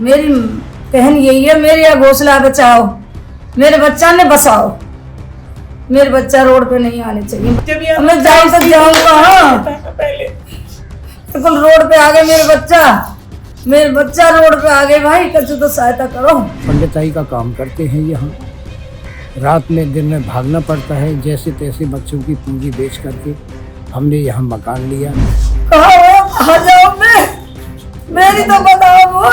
मेरी कहन यही है, मेरी घोंसला बचाओ, मेरे बच्चा ने बसाओ। मेरे बच्चा रोड पे नहीं आने चाहिए। मैं जाऊँ तो जाऊँ कहाँ? बिल्कुल रोड पे आ गए मेरे बच्चा रोड पे आ गए। भाई कुछ तो सहायता करो। पंडिताई का काम करते हैं यहाँ, रात में दिन में भागना पड़ता है। जैसे तैसे बच्चों की पूंजी बेच करके हमने यहाँ मकान लिया। कहाँ जाऊँ मैं? मेरी तो बताओ वो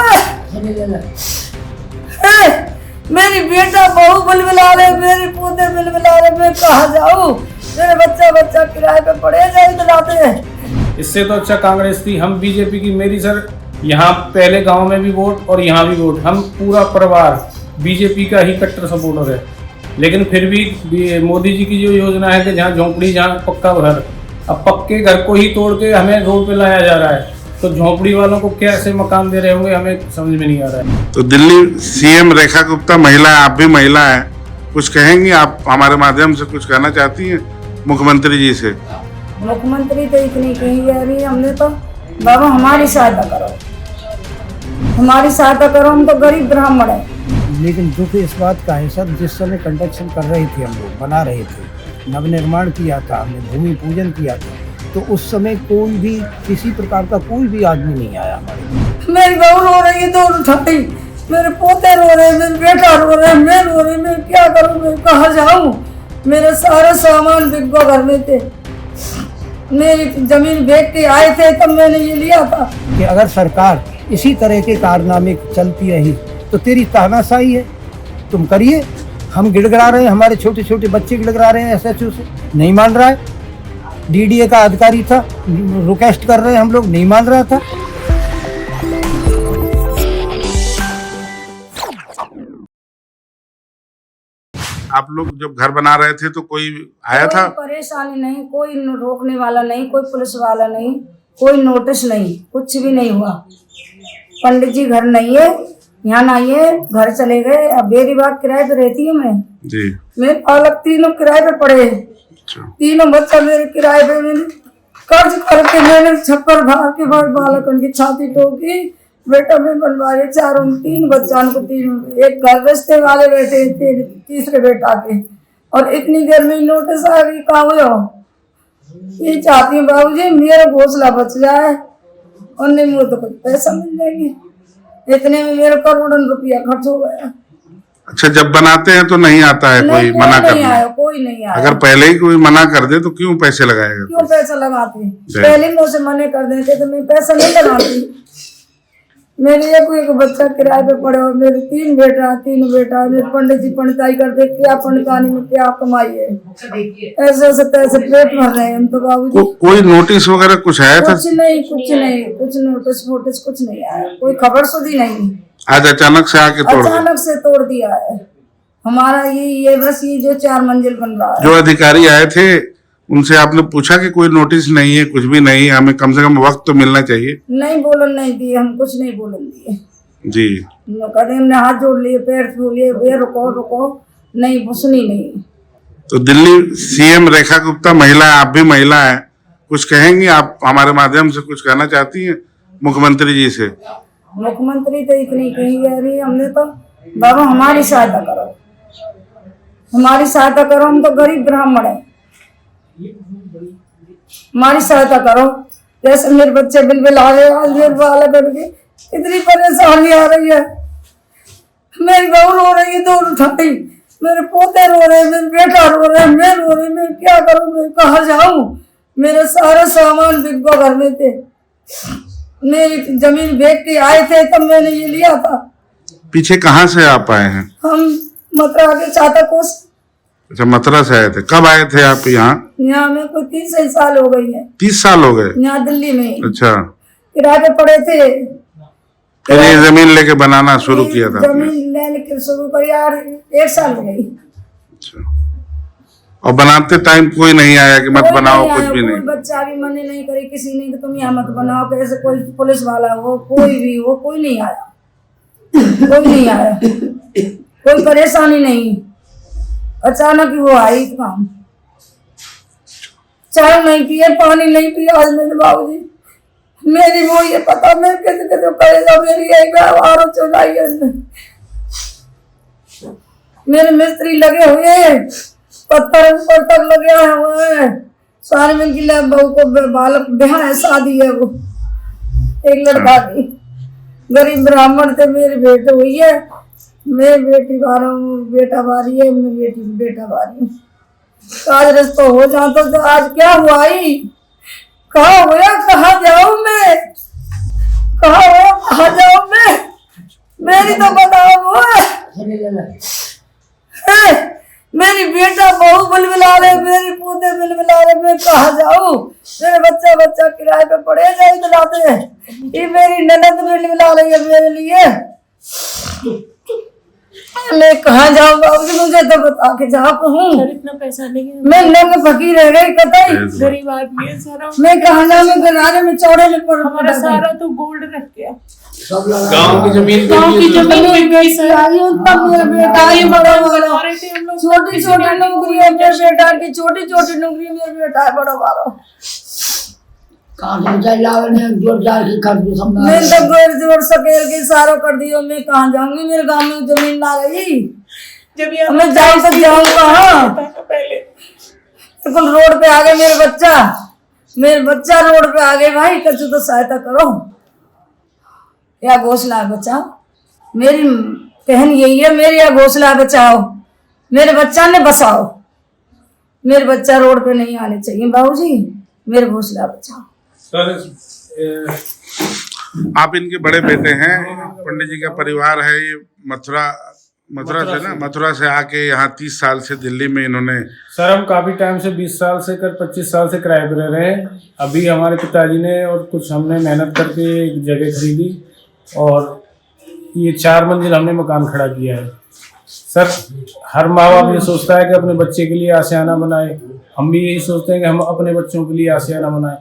मेरी बेटा बहू बिलबिला रहे, मेरे पोते बिलबिला रहे, मैं कहाँ जाऊँ? मेरे बच्चा किराए पे पड़े जाए दिलाते हैं। इससे तो अच्छा कांग्रेस थी। हम बीजेपी की, मेरी सर यहाँ पहले गांव में भी वोट और यहाँ भी वोट, हम पूरा परिवार बीजेपी का ही कट्टर सपोर्टर है। लेकिन फिर भी मोदी जी की जो योजना है कि जहाँ झोंपड़ी जहाँ पक्का घर, अब पक्के घर को ही तोड़ के हमें रोड पे लाया जा रहा है, तो झोंपड़ी वालों को कैसे मकान दे रहे होंगे हमें समझ में नहीं आ रहा है। तो दिल्ली सीएम रेखा गुप्ता महिला है, आप भी महिला है, कुछ कहेंगी आप? हमारे माध्यम से कुछ कहना चाहती हैं मुख्यमंत्री जी से? मुख्यमंत्री तो इतनी कही जा रही है हमने तो, बाबा हमारी सहायता करो, हमारी सहायता करो, हम तो गरीब ब्राह्मण है। लेकिन दुख इस बात का है सर, जिस समय कंस्ट्रक्शन कर रहे थे, हम लोग बना रहे थे, नवनिर्माण किया था हमने, भूमि पूजन किया था, तो उस समय कोई भी किसी प्रकार का कोई भी आदमी नहीं आया हमारे। मेरी बहू रो रही है, दौड़ उठाई, मेरे पोते रो रहे, मेरे बेटा रो रहे, मैं रो रही, मैं क्या करूँ, मैं कहाँ जाऊँ? मेरे सारे सामान बिक गए घर में थे, मेरी जमीन बेच के आए थे तब मैंने ये लिया था। कि अगर सरकार इसी तरह के कारनामे चलती रही तो तेरी तानाशाही है, तुम करिए। हम गिड़गिड़ा रहे हैं, हमारे छोटे छोटे बच्चे गिड़गिड़ा रहे हैं एसएचओ से, नहीं मान रहा है। डीडीए का अधिकारी था, रिक्वेस्ट कर रहे हैं हम लोग, नहीं मान रहा था। आप लोग जब घर बना रहे थे तो कोई आया था? कोई परेशानी नहीं, कोई रोकने वाला नहीं, कोई पुलिस वाला नहीं, कोई नोटिस नहीं, कुछ भी नहीं हुआ। पंडित जी घर नहीं है, यहाँ नहीं है, घर चले गए। अब बेरी बाग किराए पे रहती हूँ मैं जी। मेरे पालक तीनों किराए पे पड़े, तीनों बच्चा मेरे किराए पे, मैंने कर्ज करके मैंने छप्पर भाग के बाद बालक उनकी छाती ठोकी। बेटा मैं बनवाए चारों, 3 बच्चा को, 3 एक घर रिश्ते वाले बैठे थे, तीसरे बेटा के, और इतनी देर में नोटिस आ गई। कहाँ हुए? ये चाहती हूँ बाबूजी मेरा घोंसला बच जाए और नहीं मुझे तो कुछ पैसा मिल जाएगी। इतने में मेरा करोड़ों रुपया खर्च हो गया। अच्छा, जब बनाते हैं तो नहीं आता है कोई मना करने? कोई नहीं आया। अगर पहले ही कोई मना कर दे तो क्यों पैसे लगाएगा? क्यों पैसा लगाते? पहले मुझसे मने कर देते तो मैं पैसा नहीं लगाती। मेरे एक बच्चा किराए पे पड़े और मेरे 3 बेटा, मेरे पंडित जी पंडिताई करते, क्या पंडितानी में क्या कमाई है, ऐसे पैसे पेट भर रहे हैं हम तो बाबूजी। कोई नोटिस वगैरह कुछ आया था? कुछ नहीं, कुछ नोटिस कुछ नहीं आया, कोई खबर सुधी नहीं। आज अचानक से आके तोड़ दिया है हमारा ये बस ये जो 4 मंजिल बन रहा है। जो अधिकारी आए थे उनसे आपने पूछा कि कोई नोटिस नहीं है, कुछ भी नहीं, हमें कम से कम वक्त तो मिलना चाहिए? नहीं बोलन नहीं दिए, हम कुछ नहीं बोलन दिए जी। कदे हमने हाथ जोड़ लिए, पैर छू लिए, रुको नहीं, सुनी नहीं। तो दिल्ली सीएम रेखा गुप्ता महिला है, आप भी महिला है, कुछ कहेंगी आप? हमारे माध्यम से कुछ कहना चाहती हैं मुख्यमंत्री जी से? मुख्यमंत्री तो इतनी कही जा रही है हमने तो, बाबा हमारी सहायता करो, हमारी सहायता करो, हम तो गरीब ब्राह्मण है, हमारी सहायता करो। जैसे मेरे बच्चे बिल्कुल आ गए, आज मेरे बाल करके इतनी परेशानी आ रही है। मेरी बहू रो रही है, दौड़ उठाई, मेरे पोते रो रहे, मेरे बेटा रो रहे, मैं रो रही, मैं क्या करूँ, मैं कहाँ जाऊँ? मेरे सारे सामान बिक गए घर में थे, मेरी जमीन बेच के आए थे तब मैंने ये लिया था। पीछे कहाँ से आप आए हैं? हम मथुरा के छाताकोस। अच्छा, मथुरा से आए थे। कब आए थे आप यहाँ? यहाँ में कोई 30 साल हो गई है। 30 साल हो गए? यहाँ दिल्ली में। अच्छा, किराए पे पड़े थे, फिर ये जमीन लेके बनाना शुरू किया था? जमीन लेके शुरू करी यार, 1 साल हो गई। अच्छा, और बनाते टाइम कोई नहीं आया कि मत बनाओ? कुछ भी नहीं? कोई बच्चा भी मने नहीं करे किसी ने कि तुम यहाँ मत बनाओ, कैसे कोई पुलिस वाला हो, कोई भी हो, कोई नहीं आया, कोई परेशानी नहीं। अचानक वो आई काम, चाय नहीं पिए, पानी नहीं पिया आज मेरे बाबूजी। मेरी वो ये पता मैं कैसे कैसे करेगा मेरी एक और चुनाई है। मेरे मिस्त्री लगे हुए हैं, पत्थर ऊपर तक लगे हुए हैं, सारे मिलकर ले बहू को बालक ब्याह है, शादी है वो एक लड़का की, गरीब ब्राह्मण थे। मेरी बेटी हुई है, मैं बेटी बारह हूँ, बेटा बारी है, मैं बेटी बेटा बारी हूँ। आज रिश्ता हो जाता तो आज क्या हुआ ही, कहाँ हुआ, कहाँ जाऊँ मैं, कहाँ हो, कहाँ जाऊँ मैं, मेरी तो बताओ वो है। मेरी बेटा बहू बिलबिला रहे, मेरी पोते बिलबिला रहे, मैं कहाँ जाऊँ, मेरे बच्चा किराए पे पड़े जाए दिलाते हैं, ये मेरी ननद बिलबिला रही है मेरे लिए, मैं कहाँ जाऊँ बाबूजी, मुझे तो बता के जा कहूँ, इतना पैसा नहीं है, मैं नंग फकीर रह गई कतई, गरीब आदमी है सारा, मैं कहाँ जाऊँ, मैं गरारे में चौड़े में पड़ हमारा सारा तो गोल्ड रख गया, गांव की जमीन आई हूँ तब मेरा बेटा ही बड़ा बड़ा छोटी छोटी नौकरी है मेरे बेटा की, छोटी छोटी नौकरी मेरे बेटा है बड़ा बड़ा। मैं तो जोर सकेल के सारो कर दियो, मैं कहाँ जाऊंगी, मेरे गांव में जमीन ना रही, जब मैं जाऊँ तो जाऊँ कहाँ, पहले बिल्कुल रोड पे आ गए मेरे बच्चा रोड पे आ गए, भाई कछु तो सहायता करो या घोषणा बचाओ, मेरी कहन यही है, मेरी या घोषणा बचाओ, मेरे बच्चा ने बसाओ, मेरे बच्चा रोड पे नहीं आने चाहिए बाबूजी, मेरे घोषणा बचाओ। सर आप इनके बड़े बेटे हैं, पंडित जी का परिवार है, ये मथुरा से आके यहाँ 30 साल से दिल्ली में इन्होंने। सर हम काफ़ी टाइम से 20 साल से कर 25 साल से किराए पर रह रहे हैं। अभी हमारे पिताजी ने और कुछ हमने मेहनत करके एक जगह खरीदी और ये 4 मंजिल हमने मकान खड़ा किया है। सर हर माँ बाप ये सोचता है कि अपने बच्चे के लिए आशियाना बनाए, हम भी यही सोचते हैं कि हम अपने बच्चों के लिए आशियाना बनाए।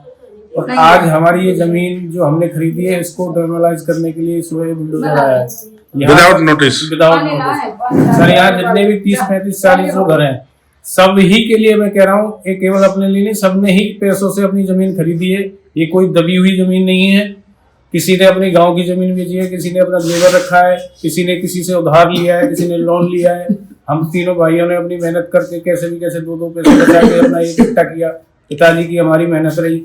और आज हमारी ये जमीन जो हमने खरीदी है इसको डेमोलाइज करने के लिए सुबह बुलडोजर आया है विदाउट नोटिस। सर यहाँ जितने भी 30-35 40 घर हैं सब ही के लिए मैं कह रहा हूँ, ये केवल अपने लिए नहीं, सबने ही पैसों से अपनी जमीन खरीदी है। ये कोई दबी हुई जमीन नहीं है, किसी ने अपनी गांव की जमीन बेची है, किसी ने अपना जेवर रखा है, किसी ने किसी से उधार लिया है, किसी ने लोन लिया है। हम तीनों भाइयों ने अपनी मेहनत करके कैसे भी कैसे 2-2 पैसे बचा के अपना ये इकट्ठा किया। पिताजी की हमारी मेहनत रही।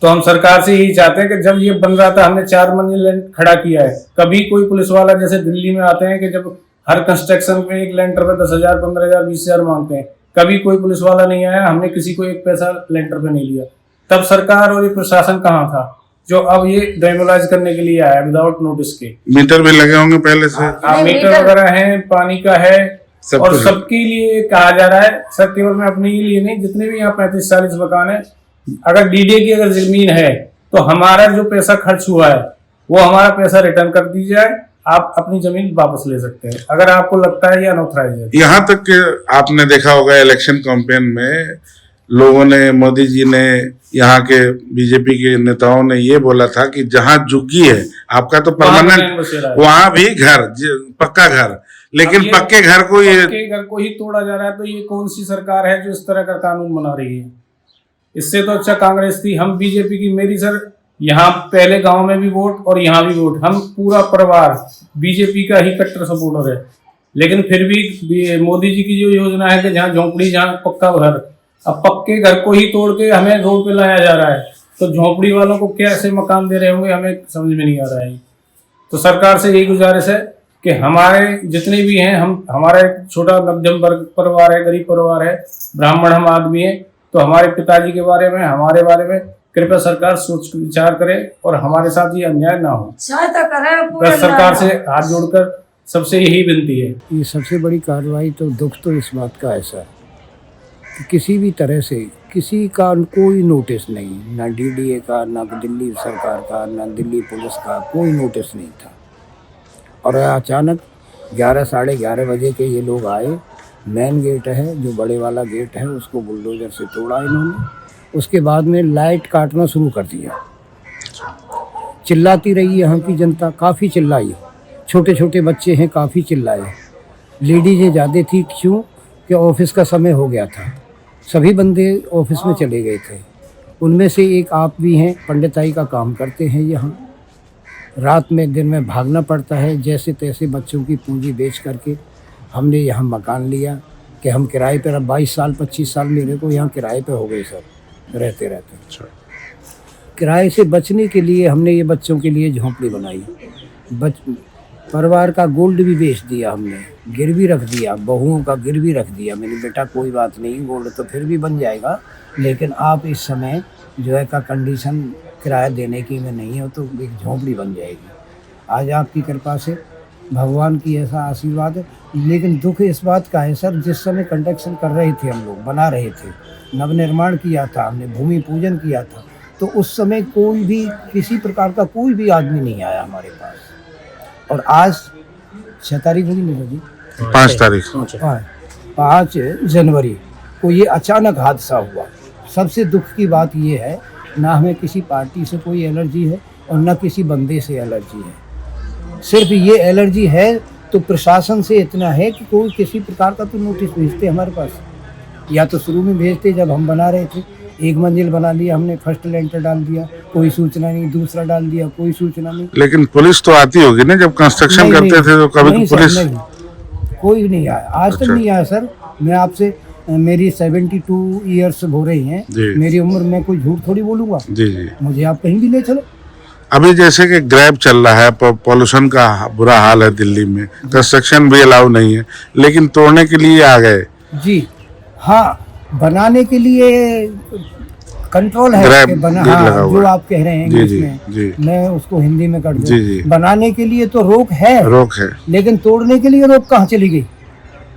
तो हम सरकार से यही चाहते हैं कि जब ये बन रहा था हमने 4 मंजिल खड़ा किया है। कभी कोई पुलिस वाला जैसे दिल्ली में आते हैं कि जब हर कंस्ट्रक्शन पे एक लेंटर पे 10,000, 15,000, 20,000 मांगते हैं, कभी कोई पुलिस वाला नहीं आया, हमने किसी को एक पैसा लेंटर पे नहीं लिया। तब सरकार और ये प्रशासन कहाँ था जो अब ये डेमोलाइज करने के लिए आया विदाउट नोटिस के। मीटर भी लगे होंगे पहले से, मीटर वगैरह है, पानी का है और सबके लिए कहा जा रहा है। सर केवल मैं अपने लिए नहीं, जितने भी यहाँ 35-40 मकान है, अगर डीडीए की अगर जमीन है तो हमारा जो पैसा खर्च हुआ है वो हमारा पैसा रिटर्न कर दी जाए, आप अपनी जमीन वापस ले सकते हैं अगर आपको लगता है ये अनऑथराइज है। यहाँ तक कि आपने देखा होगा इलेक्शन कैंपेन में लोगों ने, मोदी जी ने, यहाँ के बीजेपी के नेताओं ने ये बोला था कि जहाँ झुग्गी है आपका तो परमानेंट, वहां भी घर, पक्का घर, लेकिन पक्के घर को ही तोड़ा जा रहा है। तो ये कौन सी सरकार है जो इस तरह का कानून बना रही है? इससे तो अच्छा कांग्रेस थी। हम बीजेपी की, मेरी सर यहाँ पहले गांव में भी वोट और यहाँ भी वोट, हम पूरा परिवार बीजेपी का ही कट्टर सपोर्टर है। लेकिन फिर भी मोदी जी की जो योजना है कि जहाँ झोंपड़ी, जहाँ पक्का घर, अब पक्के घर को ही तोड़ के हमें रोड पे लाया जा रहा है। तो झोंपड़ी वालों को कैसे मकान दे रहे होंगे हमें समझ में नहीं आ रहा है। तो सरकार से यही गुजारिश है कि हमारे जितने भी हैं, हमारा एक छोटा मध्यम वर्ग परिवार है, गरीब परिवार है, ब्राह्मण हम आदमी है, तो हमारे पिताजी के बारे में, हमारे बारे में कृपया सरकार सोच विचार करे और हमारे साथ ये अन्याय ना हो। सहायता करें, बस सरकार से हाथ जोड़कर सबसे यही विनती है। ये सबसे बड़ी कार्रवाई तो दुख तो इस बात का ऐसा है कि किसी भी तरह से किसी का कोई नोटिस नहीं, ना डीडीए का, ना दिल्ली सरकार का, ना दिल्ली पुलिस का, कोई नोटिस नहीं था। और अचानक 11 साढ़े 11 बजे के ये लोग आए। मेन गेट है जो बड़े वाला गेट है उसको बुलडोजर से तोड़ा इन्होंने। उसके बाद में लाइट काटना शुरू कर दिया। चिल्लाती रही यहाँ की जनता, काफ़ी चिल्लाई, छोटे छोटे बच्चे हैं, काफ़ी चिल्लाए। लेडीजें ज़्यादा थी, क्यों कि ऑफिस का समय हो गया था, सभी बंदे ऑफिस में चले गए थे। उनमें से एक आप भी हैं, पंडिताई का काम करते हैं यहाँ। रात में दिन में भागना पड़ता है, जैसे तैसे बच्चों की पूंजी बेच करके हमने यहाँ मकान लिया कि हम किराए पर, अब 22 साल 25 साल मेरे को यहाँ किराए पे हो गए सर रहते रहते। अच्छा। किराए से बचने के लिए हमने ये बच्चों के लिए झोंपड़ी बनाई। परिवार का गोल्ड भी बेच दिया हमने, गिरवी रख दिया, बहुओं का गिरवी रख दिया मैंने, बेटा कोई बात नहीं, गोल्ड तो फिर भी बन जाएगा, लेकिन आप इस समय जो है का कंडीशन किराया देने की में नहीं हो तो एक झोंपड़ी बन जाएगी। आज आपकी कृपा से भगवान की ऐसा आशीर्वाद है। लेकिन दुख इस बात का है सर, जिस समय कंस्ट्रक्शन कर रहे थे हम लोग, बना रहे थे, नवनिर्माण किया था हमने, भूमि पूजन किया था, तो उस समय कोई भी किसी प्रकार का कोई भी आदमी नहीं आया हमारे पास। और आज 6 तारीख होगी नहीं जी, 5 तारीख 5 जनवरी को ये अचानक हादसा हुआ। सबसे दुख की बात ये है, ना हमें किसी पार्टी से कोई एलर्जी है और ना किसी बंदे से एलर्जी है। सिर्फ ये एलर्जी है तो प्रशासन से इतना है कि कोई किसी प्रकार का तो नोटिस भेजते हमारे पास, या तो शुरू में भेजते जब हम बना रहे थे, 1 मंजिल बना लिया हमने, फर्स्ट लेंटर डाल दिया, कोई सूचना नहीं, दूसरा डाल दिया, कोई सूचना नहीं। लेकिन पुलिस तो आती होगी ना जब कंस्ट्रक्शन करते थे तो कभी नहीं पुलिस? सर, नहीं, कोई नहीं आया आज तक नहीं आया सर। मैं आपसे, मेरी 72 ईयर्स हो रही हैं, मेरी उम्र में कोई झूठ थोड़ी बोलूँगा। जी जी। मुझे आप कहीं भी ले चलो। अभी जैसे कि ग्रैब चल रहा है, पॉल्यूशन का बुरा हाल है दिल्ली में, कंस्ट्रक्शन भी अलाउ नहीं है, लेकिन तोड़ने के लिए आ गए। जी हाँ, बनाने के लिए कंट्रोल है ग्रैब कि बना, गेट हाँ, लगा हुआ जो है। आप कह रहे हैं जी, इंग्लिश जी, में, जी। मैं उसको हिंदी में कर जी, जी। दूं। बनाने के लिए तो रोक है, रोक है। लेकिन तोड़ने के लिए रोक कहाँ चली गई?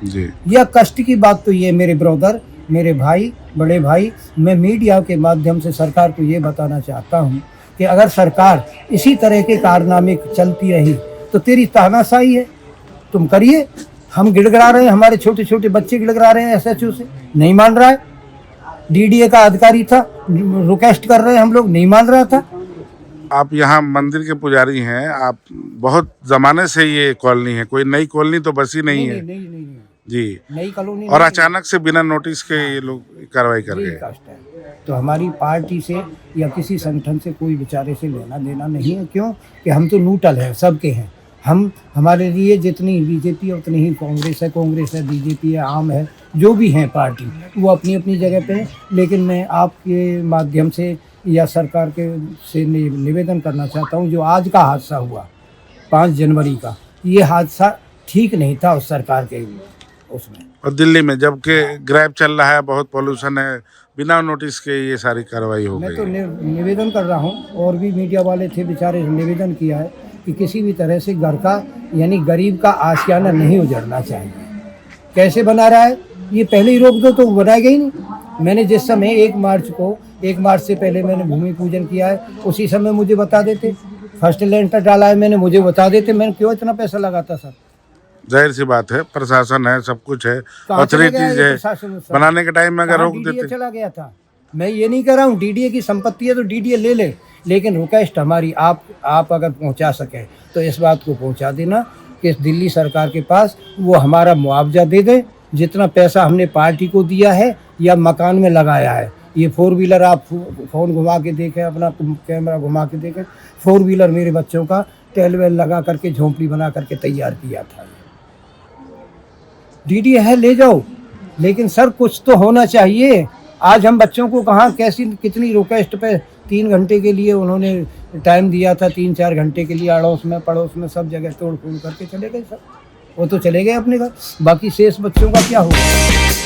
जी। यह कष्ट की बात तो ये मेरे ब्रदर, मेरे भाई, बड़े भाई, मैं मीडिया के माध्यम से सरकार को ये बताना चाहता हूँ कि अगर सरकार इसी तरह के कारनामे चलती रही तो तेरी तानाशाही है, तुम करिए। हम गिड़गिड़ा रहे हैं, हमारे छोटे छोटे बच्चे गिड़गिड़ा रहे हैं SHO से, नहीं मान रहा है। DDA का अधिकारी था, रिक्वेस्ट कर रहे हैं हम लोग, नहीं मान रहा था। आप यहाँ मंदिर के पुजारी हैं, आप बहुत जमाने से ये कॉलोनी है, कोई नई कॉलोनी तो बसी नहीं है। नहीं जी। नई कॉलोनी और अचानक से बिना नोटिस के ये लोग कार्रवाई कर रहे हैं। कष्ट है। तो हमारी पार्टी से या किसी संगठन से कोई बेचारे से लेना देना नहीं है। क्यों कि हम तो न्यूट्रल हैं, सबके हैं हम। हमारे लिए जितनी बीजेपी है उतनी ही कांग्रेस है, बीजेपी है, आम है, जो भी हैं पार्टी, वो अपनी अपनी जगह पे है। लेकिन मैं आपके माध्यम से या सरकार के से निवेदन करना चाहता हूँ, जो आज का हादसा हुआ 5 जनवरी का, ये हादसा ठीक नहीं था उस सरकार के उसमें। और दिल्ली में जबकि ग्रैब चल रहा है, बहुत पॉल्यूशन है, बिना नोटिस के ये सारी कार्रवाई हो मैं गई तो है। निवेदन कर रहा हूँ, और भी मीडिया वाले थे बेचारे, निवेदन किया है कि किसी भी तरह से घर का यानी गरीब का आशियाना नहीं उजड़ना चाहिए। कैसे बना रहा है ये पहले ही रोक दो तो बनाएगा ही नहीं। मैंने जिस समय 1 मार्च से पहले मैंने भूमि पूजन किया है, उसी समय मुझे बता देते, फर्स्ट लेंटर डाला है मैंने, मुझे बता देते, मैंने क्यों इतना पैसा लगाता सर? जाहिर सी बात है, प्रशासन है, सब कुछ है, कहाँ चला गया अथॉरिटीज ये है, प्रशासन? बनाने के टाइम में अगर कहाँ रोक DDA देते। चला गया था। मैं ये नहीं कह रहा हूँ DDA की संपत्ति है तो DDA ले ले, लेकिन रिक्वेस्ट हमारी, आप अगर पहुँचा सकें तो इस बात को पहुँचा देना कि दिल्ली सरकार के पास वो हमारा मुआवजा दे दे, जितना पैसा हमने पार्टी को दिया है या मकान में लगाया है। ये 4 व्हीलर आप फ़ोन घुमा के देखें, अपना कैमरा घुमा के देखें, 4 व्हीलर मेरे बच्चों का टेल वेल लगा करके झोंपड़ी बना करके तैयार किया था। DDA है, ले जाओ, लेकिन सर कुछ तो होना चाहिए। आज हम बच्चों को कहाँ कैसी कितनी रिक्वेस्ट पे 3 घंटे के लिए उन्होंने टाइम दिया था, 3-4 घंटे के लिए अड़ोस में पड़ोस में सब जगह तोड़ फोड़ करके चले गए सर। वो तो चले गए अपने घर, बाकी शेष बच्चों का क्या होगा?